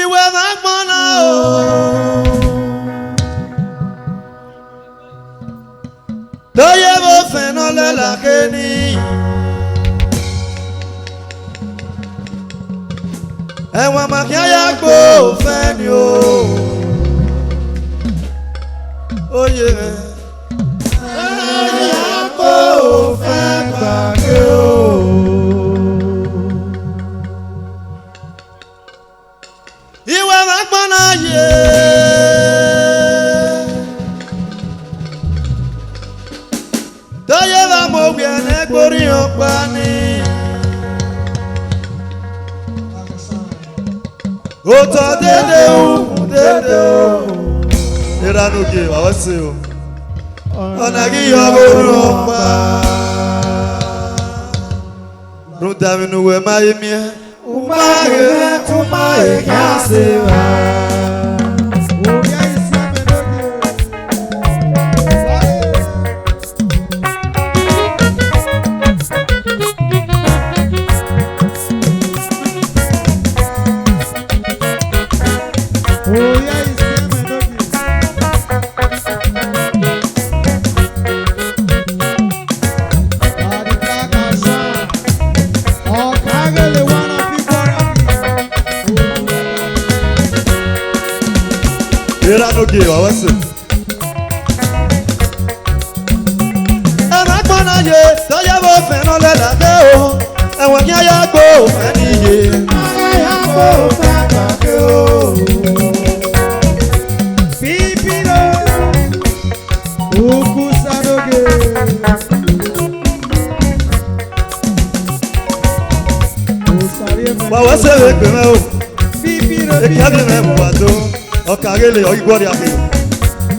Iwe magmana o. Doye bo feno le la keni. Ewa makia ya gbo feni o. Oye. Ya gbo fen gbage o. Iwe magmana ye. Doye va mo viene gbori opa ni. Oto dede o, dede o. Iranoge wa wase o. Ona gi yo gbori opa. Runda mi nu we ma ye mi. Umage tumaye kasewa. Iranoge wa wase. Ema gbona ye, doye bo feno le la de o. Ewon ki aya gbo feni ye. Aya gbo fe gbage o. Pipiro. Uku sanoge. Wa wase we pe me o. Pipiro. E ka bi me mo wa do. Okagele oyigbori ape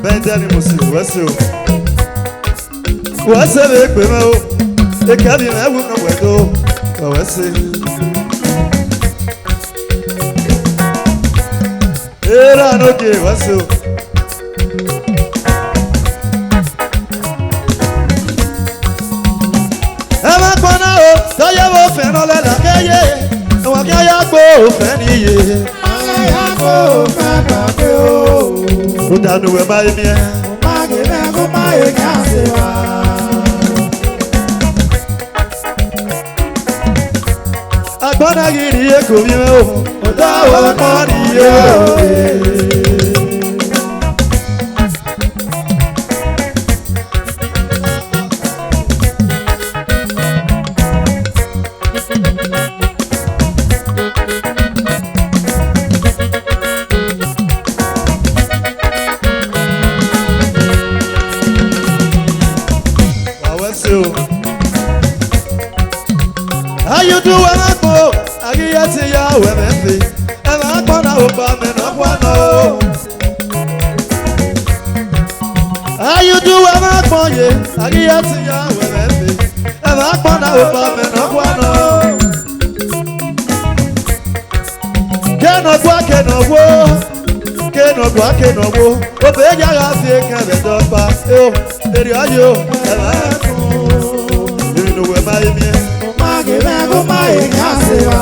bende ni musi wese o wese be pe me o ekebi me wu no wedo wese era no ke wese o ema kona o toye wo fe no le la keye won ki aya gbo fe ni ye Udanu we ma emi e. Umage me go ma e kasewa. Agbona giri e ko mi o. Oda wo mo ni e o. How you do when I go? I get to ya when I see. And I'm gonna open me up one. How you do when I go? I get to ya when I see. And I'm gonna open me up one. Cannot walk in a war. Cannot walk in a war. Obey your ass, you can't do pass. Oh, there are you. You know where my man. Go my kasewa.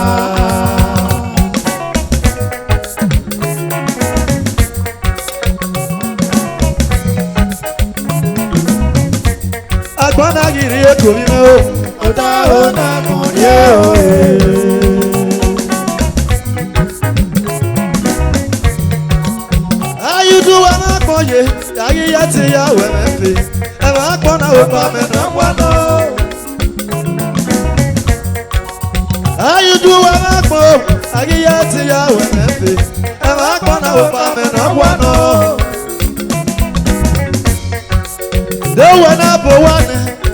Agbona giri e ko mi me o. Ota ona mo ye o e. How you do when I call you? Yagi yati ya we me fi. E ma gbona o pa me na kwano. How you do when I go? I get to ya when I feel. And I can't open me no one. Though when I go one,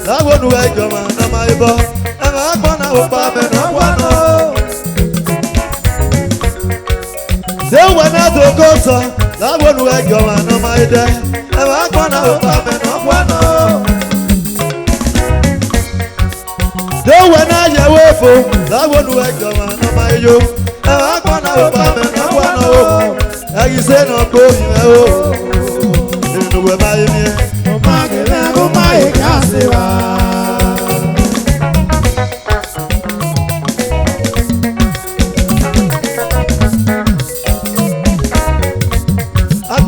I won't wake your man on my boat. And I can't open me no one. Though when I do go so, I won't wake your man on my day. And I can't open me no one. Though when I get away for, I won't wake your man on my yo. And I can't open me no one. And you say no go, you know where my man. Oh my God,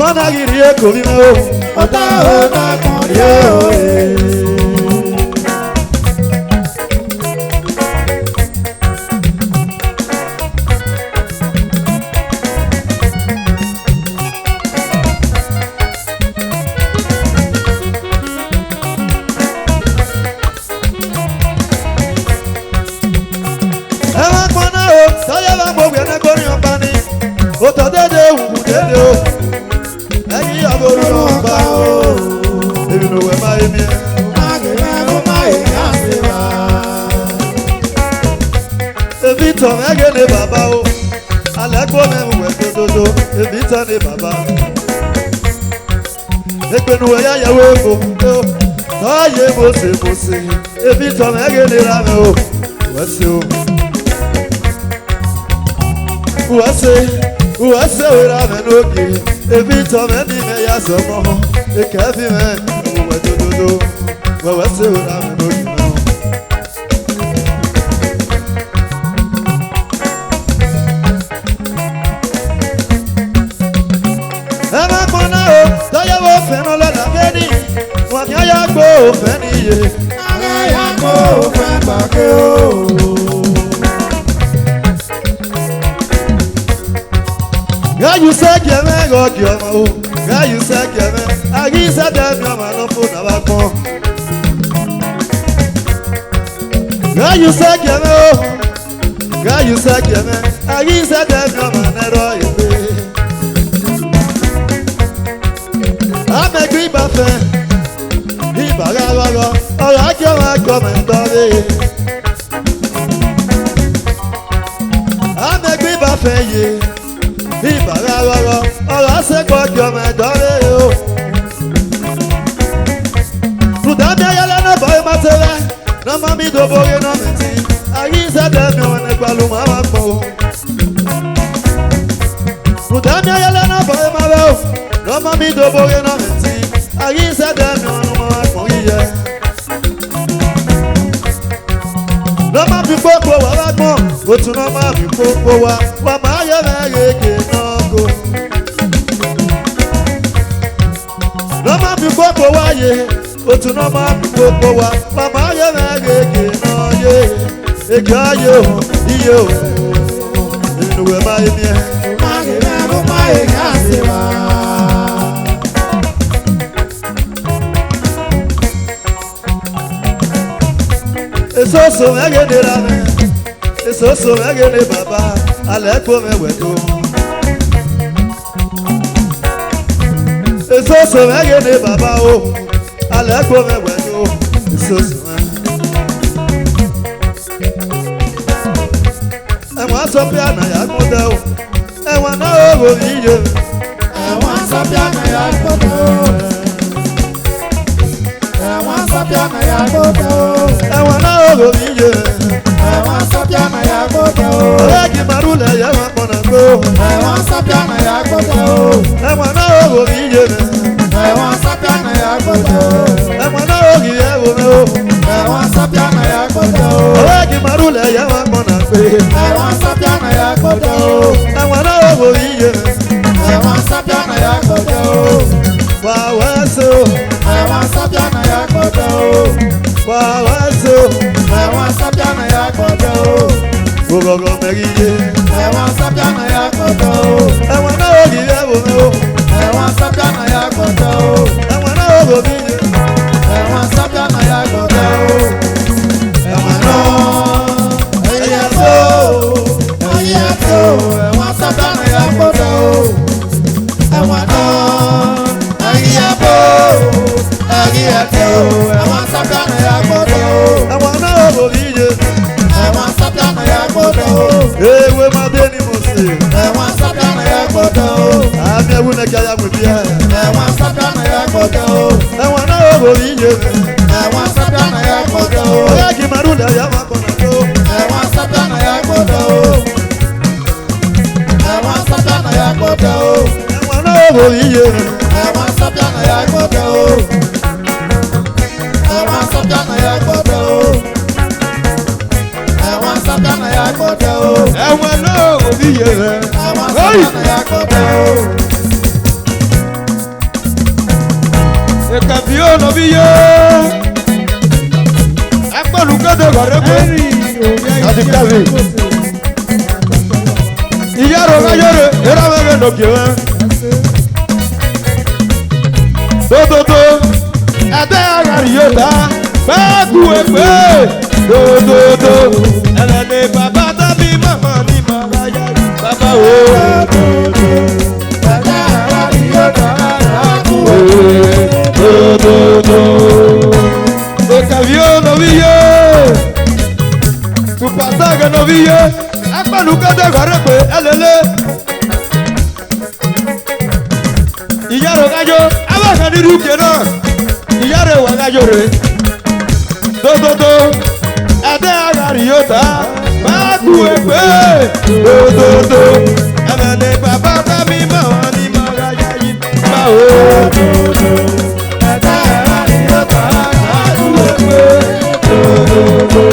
Mwana giri eko mi o. Ota ota kọ̀ọ̀yé òye. Ota dede wu dede o. Ẹyin agolo ọba o. Ebi no wẹ ma emi ẹ. Ebi tọ̀ mẹ́gẹ́ ni bàbá o. Alẹ́kọ̀ọ́ mẹ́mu wẹ̀ dododo. Ebi tọ̀ ni bàbá. Ekpenu ẹ̀yà yẹ̀wò èkó. Tọ́yé mose. Ebi tọ̀ mẹ́gẹ́ ni rame o. Wẹ́sẹ̀ o. Wẹ́sẹ̀ o rame n'oge. Ebi tọ̀ mẹ́ni mẹ́ ya sọ̀mọ́. Ekẹ́fì mẹ́ wẹ̀ dododo. Wẹ́sẹ̀ o rame n'oge náà. Òfẹ́ níye. Àyà kó òfẹ́ gbàgbé o. Gáyù sẹ́kì ẹ̀mẹ́ gọ́kì ọmọ o. Gáyù sẹ́kì ẹ̀mẹ́. Àgí sẹ́tẹ̀ mi ọmọ lọ fún nàbà kan. Gáyù sẹ́kì ẹ̀mẹ́ o. Gáyù sẹ́kì ẹ̀mẹ́. Àgí sẹ́tẹ̀ mi ọmọ nẹ́rọ ìwé. Àmẹ́gbí ìbàfẹ́. Ìbàgàgàgà ọ̀rọ̀ ajé wọn gbọ́mọ̀ ń dọ́lé. Àmẹ́gbí bá fẹ́ yé. Ìbàgàgàgà ọ̀rọ̀ àṣẹ́kọ̀ọ́ gbọ́mọ̀ ń dọ́lé o. Sùdàmí ayẹlẹ náà bọ̀ ẹ́ máa tẹ́lẹ̀. Nọ́mọ mi dòbòrè náà mi ti. Ayé ìṣẹ́dẹ̀ mi wọn ní gbalu máa wá pọ̀ o. Sùdàmí ayẹlẹ náà bọ̀ ẹ́ máa rẹ̀ o. Nọ́mọ mi dòbòrè náà mi ti. Ayé ìṣẹ́dẹ̀ mi wọn yẹ. Lọ́mọ fi gbogbo wa lágbọ̀n, òtún lọ́mọ fi gbogbo wa, wà máa yẹ mẹ́rẹ̀ẹ́gẹ̀ náà go. Lọ́mọ fi gbogbo wa yẹ, òtún lọ́mọ fi gbogbo wa, wà máa yẹ mẹ́rẹ̀ẹ́gẹ̀ náà yẹ. Èkè ayé o, iye o, inú ẹ̀ máa yẹ mi ẹ. Máa yẹ mẹ́rù máa yẹ ká sí wa. Esoso mẹ́gẹ́ ni rame, esoso mẹ́gẹ́ ni bàbá, alẹ́kọ̀ọ́ mẹ́wẹ̀ tó. Esoso mẹ́gẹ́ ni bàbá o, alẹ́kọ̀ọ́ mẹ́wẹ̀ tó. Esoso mẹ́. Ẹ̀wọ̀n sọ pé ànàyà kún tẹ́ o, ẹ̀wọ̀n náà ó wò mí yé. Ẹ̀wọ̀n sọ pé ànàyà kún tẹ́ o. Ẹ̀wọ̀n sọ pé ànàyà kún tẹ́ o. Ẹ̀wọ̀n náà ó wò mí yé. Ẹ̀wọ̀n sọ pé ànàyà kún tẹ́ o. Ọlẹ́kì màrúlẹ̀ yẹ wọn pọ̀nà gbó. Ẹ̀wọ̀n sọ pé ànàyà kún tẹ́ o. Ẹ̀wọ̀n náà ó wò mí yé. Ẹ̀wọ̀n sọ pé ànàyà kún tẹ́ o. Ẹ̀wọ̀n náà ó kì í yẹ wò mí o. Ẹ̀wọ̀n sọ pé ànàyà kún tẹ́ o. Ọlẹ́kì màrúlẹ̀ yẹ wọn pọ̀nà gbé. Ẹ̀wọ̀n sọ pé ànàyà kún tẹ́ o. Ẹ̀wọ̀n náà ó wò mí yé. Ẹ̀wọ̀n sọ pé ànàyà kún tẹ́ o. Wà wá so. Ẹ̀wọ̀n sọ pé ànàyà kún tẹ́ o. Wà wá so. Ẹ̀wọ̀n sọ pé ànàyà kún tẹ́ o. Gbogbo mẹ́rin yé. Ẹ̀wọ̀n sọ pé ànàyà kún tẹ́ o. Ẹ̀wọ̀n náà ó kì í yẹ wò mí o. Ẹ̀wọ̀n sọ pé ànàyà kún tẹ́ o. Ẹ̀wọ̀n náà ó wò mí yé. Ẹ̀wọ̀n sọ pé ànàyà kún tẹ́ o. Ẹ̀wọ̀n náà ẹ̀yẹ tó ẹ̀yẹ tó. Ẹ̀wọ̀n sọ pé ànàyà kún tẹ́ o. Ẹ̀wọ̀n náà ẹ̀yẹ tó ẹ̀yẹ tó. Ẹ̀wọ̀n sọ pé ànàyà kún tẹ́ o. Ẹ̀wọ̀n náà ó wò mí yé. Ẹ̀wọ̀n sọ pé ànàyà kún tẹ́ o. Ewe máa dé ní mo sè. Ẹ̀wọ̀n sọ pé ànàyà kún tẹ́ o. Àmì ẹ̀wù ní kí a yà wò bí ẹ. Ẹ̀wọ̀n sọ pé ànàyà kún tẹ́ o. Ẹ̀wọ̀n náà ó wò mí yé. Ẹ̀wọ̀n sọ pé ànàyà kún tẹ́ o. Ọlẹ́kì màrúlẹ̀ yẹ wọn pọ̀nà gbó. Ẹ̀wọ̀n sọ pé ànàyà kún tẹ́ o. Ẹ̀wọ̀n sọ pé ànàyà kún tẹ́ o. Ẹ̀wọ̀n náà ó wò mí yé. Ẹ̀wọ̀n sọ pé ànàyà kún tẹ́ o. Ẹ̀wọ̀n sọ pé ànàyà kún tẹ́ o. Ẹ̀wọ̀n sọ pé ànàyà kún tẹ́ o. Ẹ̀wọ̀n náà ó wò mí yé. Ẹ̀wọ̀n sọ pé ànàyà kún tẹ́ o. noviye. Akpọ̀lù kéde kọ̀rẹ́gbẹ́. Láti kẹ́sì. Ìyárò kájọ́rè, eré abẹ́rẹ́ lòkè wọn. Tótótó, ẹ̀dẹ́ àgàrí yóò dá. Bẹ́ẹ̀ kú èpè. Tótótó, ẹlẹ́ni bàbá tábí màmá ní màmá yá. Bàbá wo. ẹ̀dẹ́ àgàrí yóò dá. Tótótó. Octavio noviye. Tu pasaje noviye. Akpọ̀lù kéde kọ̀rẹ́gbẹ́ ẹlẹ́lẹ́. Ìyárò kájọ́, abákan ní dúkìá náà. Ìyárò wà kájọ́ rẹ̀. Tótótó, ẹ̀dẹ́ àgàrí yóò dá. Máa kú èpè. Tótótó, ẹ̀mẹ̀ ní bàbá tábí mọ̀ wọ́n ní mọ̀ ráyà yìí. Báwo? ẹ̀dẹ́ àgàrí yóò dá. Máa kú èpè. Tótótó.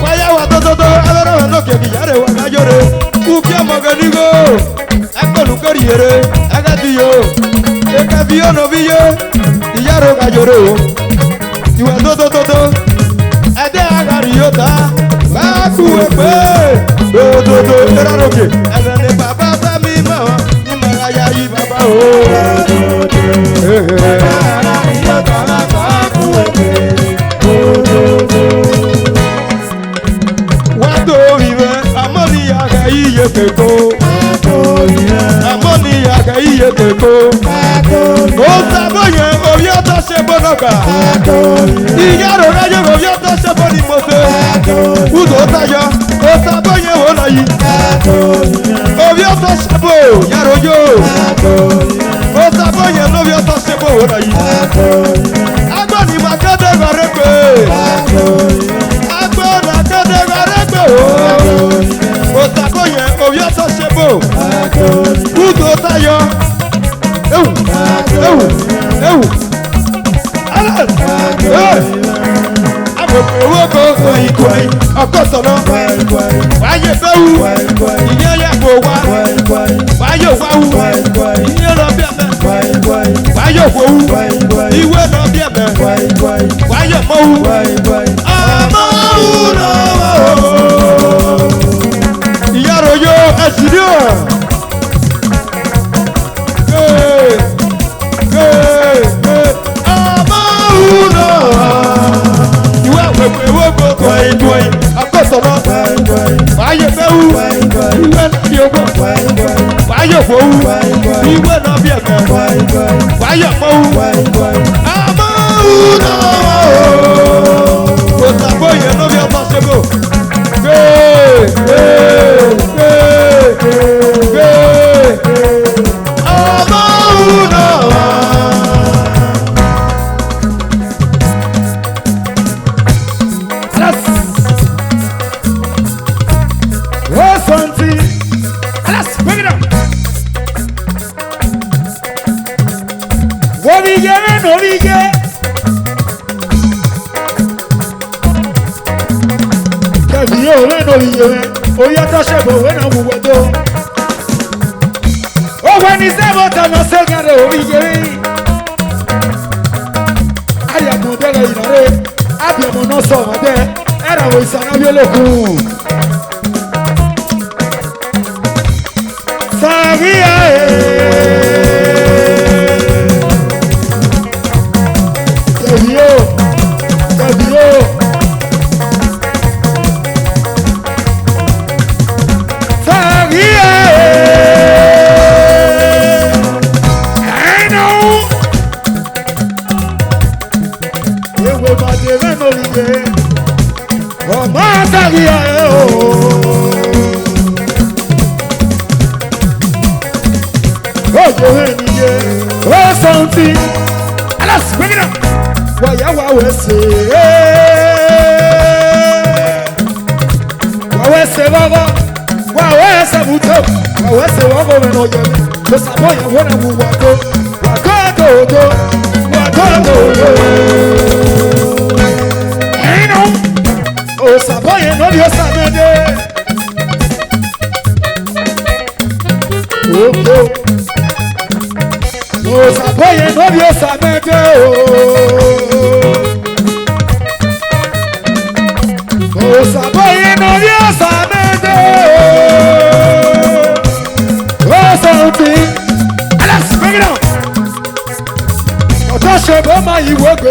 Wáyà wà tótótó, abẹ́rẹ́ wà lókè ìyárò wà kájọ́ rẹ̀. Kú kí ọmọ gẹ̀dígò. Akpọ̀lù kórìíre, agadiyo. Ekavio noviye. Ìyárò kájọ́ rẹ̀ o. Ìwà tótótótó. Ẹ̀dẹ́ àgàrí yóò dá. Máa kú èpè. Tótótó. Eré lókè. Ẹ̀sẹ̀ ni bàbá sámi mọ̀ wọ́n. Ní màráyà yìí bàbá o. ẹ̀dẹ́ àgàrí yóò dá. máa kú èpè. Wá tó ìwẹ̀. Àmọ́ ni yàgà yíyẹ kẹ̀kọ́. Àmọ́ ni yàgà yíyẹ kẹ̀kọ́. Ó sábọ̀ yẹn orí ọ̀tọ̀ ṣe bọ́nà kà. Ìyárò rájọ́ orí ọ̀tọ̀ ṣe bọ́ ni mo ṣe. Kúdò tayọ. Ó sábọ̀ yẹn wò lọ yìí. Orí ọ̀tọ̀ ṣe bọ̀ yàrá ojú. Ó sábọ̀ yẹn lórí ọ̀tọ̀ ṣe bọ̀ wò lọ yìí. Agbọ́n ni màá kéde kọ̀rẹ́ pé. Agbọ́n náà kéde kọ̀rẹ́ pé o. Ó sábọ̀ yẹn orí ọ̀tọ̀ ṣe bọ̀. Kúdò tayọ. Ewu. Owó kò kọ̀yìn ọkọ̀ sọ̀nà. Wáyé fẹ́wù. Ìyẹn yẹ kó wá. Wáyé wáwù. Ìyẹn lọ bí ẹ̀mẹ́. Wáyé fowù. Ìwé lọ bí ẹ̀mẹ́. Wáyé mọ́wù. Àmọ́ wù lọ́wọ́. Ìyárò yóò ẹ̀sìn ní ọ̀. Wáyé fẹ́wù, ìwé náà bí ogún. Wáyé fowù, ìwé náà bí ẹ̀mẹ́. Wáyé mọ́wù, àmọ́wù náà. Kò sàbọ̀ yẹn ló bí ọmọ ṣe bò. Àmọ́wù náà. Novige. Kẹ̀bí yóò rẹ̀ novige rẹ̀, oyè tó ṣẹ̀bọ̀ òwe náà wù wẹ́dọ́. Òwe ní sẹ́bọ̀ tọ̀nà sẹ́gàrẹ̀ ovige rẹ̀. Ayàmọ̀ bẹ̀rẹ̀ ìnáre, àbíọ̀mọ̀ náà sọ̀rọ̀ dẹ́, ẹ̀rọ àwọn ìsànábíọ́lẹ̀kùn. Sàríyá Osaboye no bi osamede o. Osaboye no bi osamede o. Something. Let's bring it on. Not sure about my work.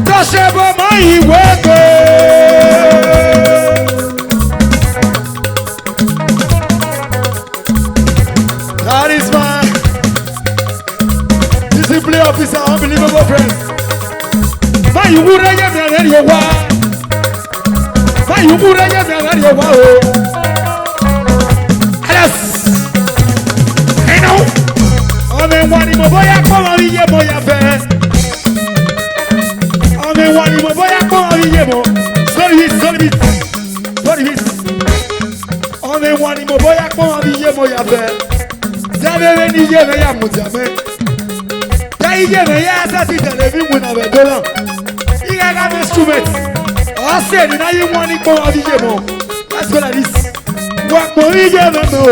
Not sure about my work. That is my discipline officer, unbelievable friend. My you would have never your wife. My you would have never your wife. Wani mo boya ko ori ye mo ya fe. Ame wani mo boya ko ori ye mo. Sorry. Ame wani mo boya ko ori ye mo ya fe. Zabe ni ye me ya mutame. Ya ye me ya sa ti television mo na be dolan. Iga ga instrument. O se ni na ye wani ko ori ye mo. Let's go like this. Wa mo ri ye me mo.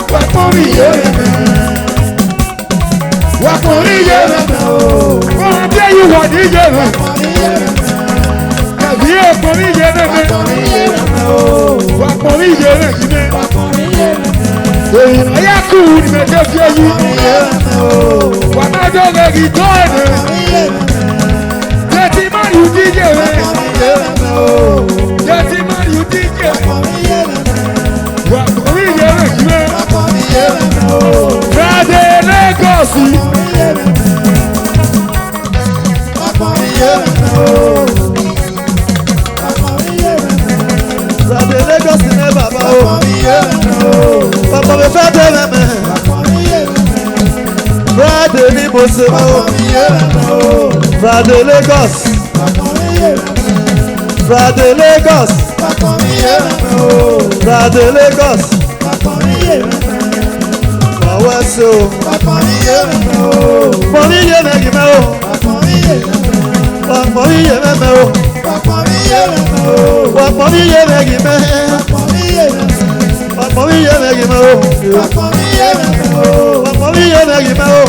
Wa mo ri ye me. Wakoriye mẹ́mẹ́ o. Wọ́n bí ẹ̀yin wà ní iye mẹ́. Kàbí òkòríye mẹ́mẹ́. Wakoriye mẹ́mẹ́. Èyí ayé kù ní mẹ́jọ fi ẹyin. Wàmẹ́jọ lẹ́gì tó ẹ̀dẹ̀. Jẹ́tí má yù díje mẹ́. Jẹ́tí má yù díje mẹ́. Wakoriye mẹ́mẹ́. Friday Lagos. Friday Lagos ni baba o. Papa mi Friday mẹ́mẹ́. Friday ni mo ṣe mọ́ o. Friday Lagos. Friday Lagos. Friday Lagos. Ọwọ́ ṣe o. Mọ̀ríyé mẹ́gì mẹ́ o. Mọ̀ríyé mẹ́mẹ́ o. Mọ̀ríyé mẹ́gì mẹ́. Mọ̀ríyé mẹ́gì mẹ́ o. Mọ̀ríyé mẹ́gì mẹ́ o.